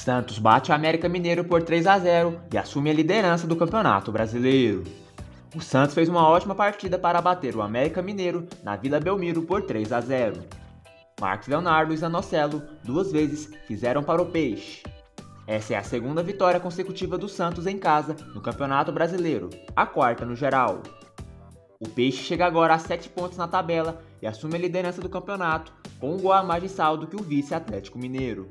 Santos bate o América Mineiro por 3-0 e assume a liderança do Campeonato Brasileiro. O Santos fez uma ótima partida para bater o América Mineiro na Vila Belmiro por 3-0. Marcos Leonardo e Zanocelo duas vezes fizeram para o Peixe. Essa é a segunda vitória consecutiva do Santos em casa no Campeonato Brasileiro, a quarta no geral. O Peixe chega agora a 7 pontos na tabela e assume a liderança do campeonato com um gol a mais de saldo que o vice Atlético Mineiro.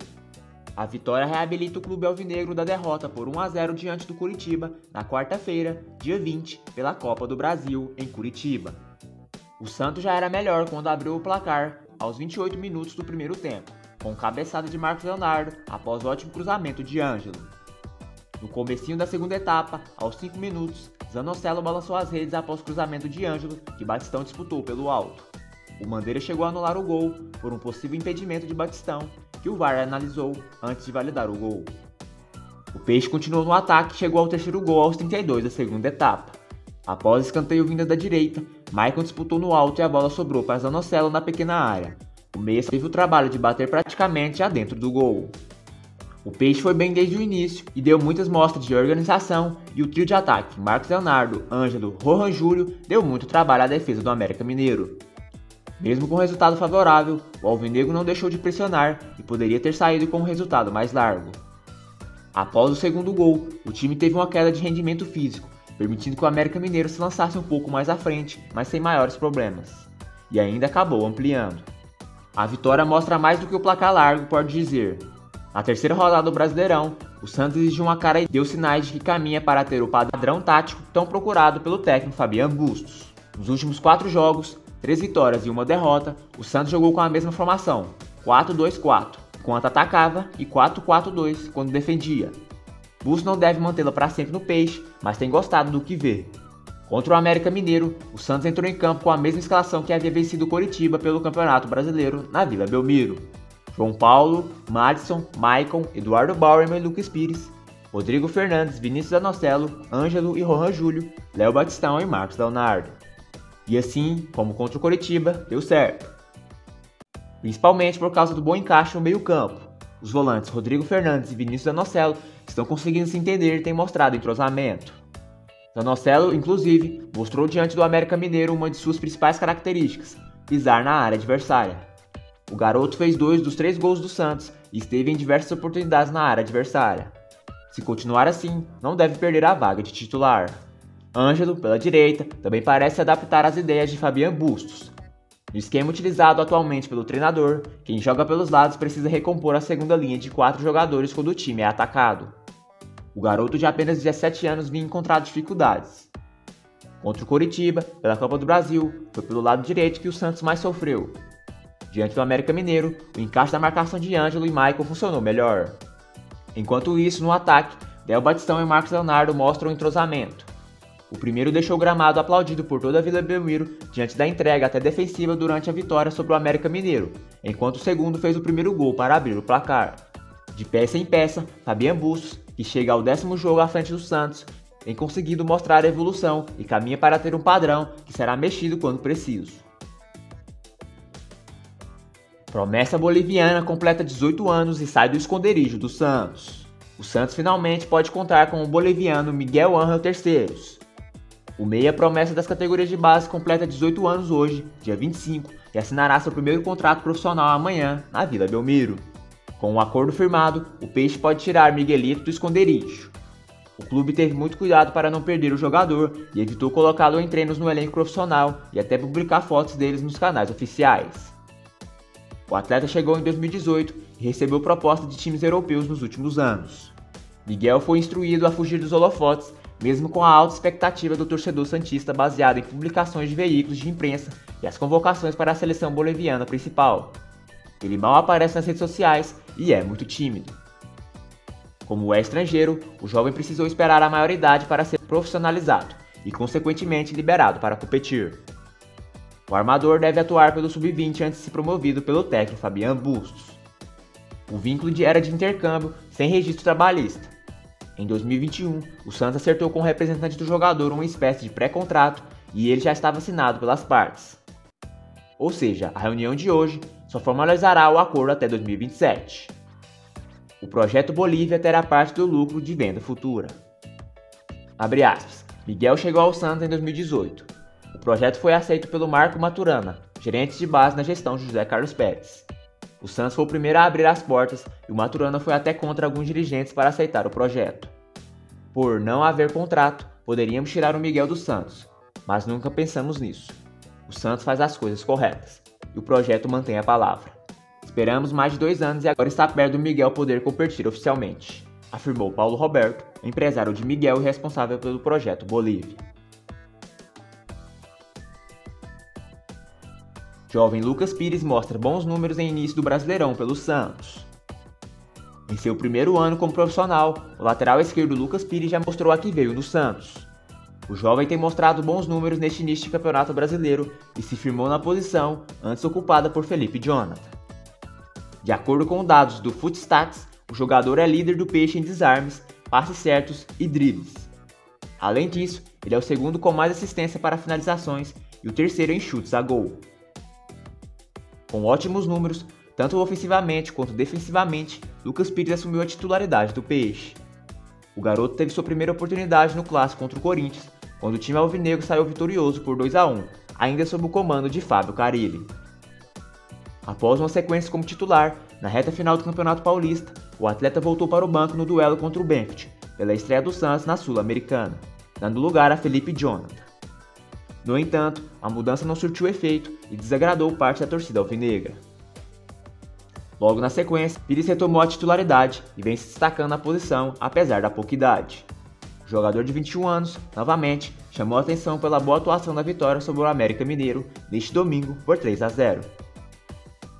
A vitória reabilita o clube alvinegro da derrota por 1-0 diante do Curitiba na quarta-feira, dia 20, pela Copa do Brasil, em Curitiba. O Santos já era melhor quando abriu o placar aos 28 minutos do primeiro tempo, com cabeçada de Marcos Leonardo após ótimo cruzamento de Ângelo. No comecinho da segunda etapa, aos 5 minutos, Zanocelo balançou as redes após cruzamento de Ângelo, que Batistão disputou pelo alto. O Mandeira chegou a anular o gol por um possível impedimento de Batistão, que o VAR analisou antes de validar o gol. O Peixe continuou no ataque e chegou ao terceiro gol aos 32 da segunda etapa. Após escanteio vindo da direita, Maicon disputou no alto e a bola sobrou para Zanocelo na pequena área. O meia teve o trabalho de bater praticamente já dentro do gol. O Peixe foi bem desde o início e deu muitas mostras de organização, e o trio de ataque Marcos Leonardo, Ângelo, Rohan Júlio deu muito trabalho à defesa do América Mineiro. Mesmo com o resultado favorável, o alvinegro não deixou de pressionar e poderia ter saído com um resultado mais largo. Após o segundo gol, o time teve uma queda de rendimento físico, permitindo que o América Mineiro se lançasse um pouco mais à frente, mas sem maiores problemas. E ainda acabou ampliando. A vitória mostra mais do que o placar largo pode dizer. Na terceira rodada do Brasileirão, o Santos exigiu uma cara e deu sinais de que caminha para ter o padrão tático tão procurado pelo técnico Fabian Bustos. Nos últimos 4 jogos, 3 vitórias e 1 derrota, o Santos jogou com a mesma formação, 4-2-4, enquanto atacava, e 4-4-2 quando defendia. Bustos não deve mantê-la para sempre no Peixe, mas tem gostado do que vê. Contra o América Mineiro, o Santos entrou em campo com a mesma escalação que havia vencido o Coritiba pelo Campeonato Brasileiro na Vila Belmiro. João Paulo, Madison, Maicon, Eduardo Bauerman e Lucas Pires, Rodrigo Fernandes, Vinícius Zanocelo, Ângelo e Rohan Júlio, Léo Batistão e Marcos Leonardo. E assim, como contra o Coritiba, deu certo. Principalmente por causa do bom encaixe no meio-campo. Os volantes Rodrigo Fernandes e Vinícius Zanocelo estão conseguindo se entender e têm mostrado entrosamento. Zanocelo, inclusive, mostrou diante do América Mineiro uma de suas principais características: pisar na área adversária. O garoto fez 2 dos 3 gols do Santos e esteve em diversas oportunidades na área adversária. Se continuar assim, não deve perder a vaga de titular. Ângelo, pela direita, também parece se adaptar às ideias de Fabian Bustos. No esquema utilizado atualmente pelo treinador, quem joga pelos lados precisa recompor a segunda linha de 4 jogadores quando o time é atacado. O garoto de apenas 17 anos vinha encontrar dificuldades. Contra o Coritiba, pela Copa do Brasil, foi pelo lado direito que o Santos mais sofreu. Diante do América Mineiro, o encaixe da marcação de Ângelo e Maicon funcionou melhor. Enquanto isso, no ataque, Léo Batistão e Marcos Leonardo mostram entrosamento. O primeiro deixou o gramado aplaudido por toda a Vila Belmiro diante da entrega até defensiva durante a vitória sobre o América Mineiro, enquanto o segundo fez o primeiro gol para abrir o placar. De peça em peça, Fabian Bustos, que chega ao 10º jogo à frente do Santos, tem conseguido mostrar a evolução e caminha para ter um padrão que será mexido quando preciso. Promessa boliviana completa 18 anos e sai do esconderijo do Santos. O Santos finalmente pode contar com o boliviano Miguel Ángel Terceiros. O meia promessa das categorias de base completa 18 anos hoje, dia 25, e assinará seu primeiro contrato profissional amanhã, na Vila Belmiro. Com um acordo firmado, o Peixe pode tirar Miguelito do esconderijo. O clube teve muito cuidado para não perder o jogador e evitou colocá-lo em treinos no elenco profissional e até publicar fotos deles nos canais oficiais. O atleta chegou em 2018 e recebeu proposta de times europeus nos últimos anos. Miguel foi instruído a fugir dos holofotes, mesmo com a alta expectativa do torcedor santista baseada em publicações de veículos de imprensa e as convocações para a seleção boliviana principal. Ele mal aparece nas redes sociais e é muito tímido. Como é estrangeiro, o jovem precisou esperar a maioridade para ser profissionalizado e, consequentemente, liberado para competir. O armador deve atuar pelo sub-20 antes de ser promovido pelo técnico Fabian Bustos. O vínculo era de intercâmbio sem registro trabalhista. Em 2021, o Santos acertou com o representante do jogador uma espécie de pré-contrato e ele já estava assinado pelas partes. Ou seja, a reunião de hoje só formalizará o acordo até 2027. O projeto Bolívia terá parte do lucro de venda futura. Abre aspas. Miguel chegou ao Santos em 2018. O projeto foi aceito pelo Marco Maturana, gerente de base na gestão de José Carlos Pérez. O Santos foi o primeiro a abrir as portas e o Maturana foi até contra alguns dirigentes para aceitar o projeto. Por não haver contrato, poderíamos tirar o Miguel do Santos, mas nunca pensamos nisso. O Santos faz as coisas corretas e o projeto mantém a palavra. Esperamos mais de 2 anos e agora está perto do Miguel poder competir oficialmente, afirmou Paulo Roberto, empresário de Miguel e responsável pelo projeto Bolívia. Jovem Lucas Pires mostra bons números em início do Brasileirão pelo Santos. Em seu primeiro ano como profissional, o lateral esquerdo Lucas Pires já mostrou a que veio no Santos. O jovem tem mostrado bons números neste início de campeonato brasileiro e se firmou na posição antes ocupada por Felipe Jonathan. De acordo com dados do Footstats, o jogador é líder do Peixe em desarmes, passes certos e dribles. Além disso, ele é o segundo com mais assistência para finalizações e o terceiro em chutes a gol. Com ótimos números, tanto ofensivamente quanto defensivamente, Lucas Pires assumiu a titularidade do Peixe. O garoto teve sua primeira oportunidade no clássico contra o Corinthians, quando o time alvinegro saiu vitorioso por 2-1, ainda sob o comando de Fábio Carille. Após uma sequência como titular, na reta final do Campeonato Paulista, o atleta voltou para o banco no duelo contra o Benfica, pela estreia do Santos na Sul-Americana, dando lugar a Felipe Jonathan. No entanto, a mudança não surtiu efeito e desagradou parte da torcida alvinegra. Logo na sequência, Pires retomou a titularidade e vem se destacando na posição, apesar da pouca idade. O jogador de 21 anos, novamente, chamou a atenção pela boa atuação da vitória sobre o América Mineiro neste domingo por 3-0.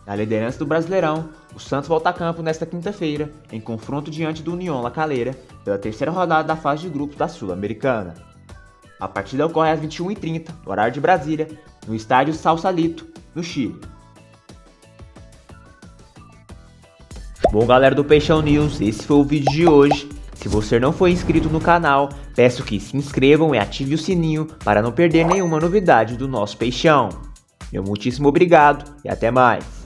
Na liderança do Brasileirão, o Santos volta a campo nesta quinta-feira, em confronto diante do União La Calera, pela terceira rodada da fase de grupos da Sul-Americana. A partida ocorre às 21h30, no horário de Brasília, no estádio Sausalito, no Chile. Bom, galera do Peixão News, esse foi o vídeo de hoje. Se você não for inscrito no canal, peço que se inscrevam e ative o sininho para não perder nenhuma novidade do nosso Peixão. Meu muitíssimo obrigado e até mais.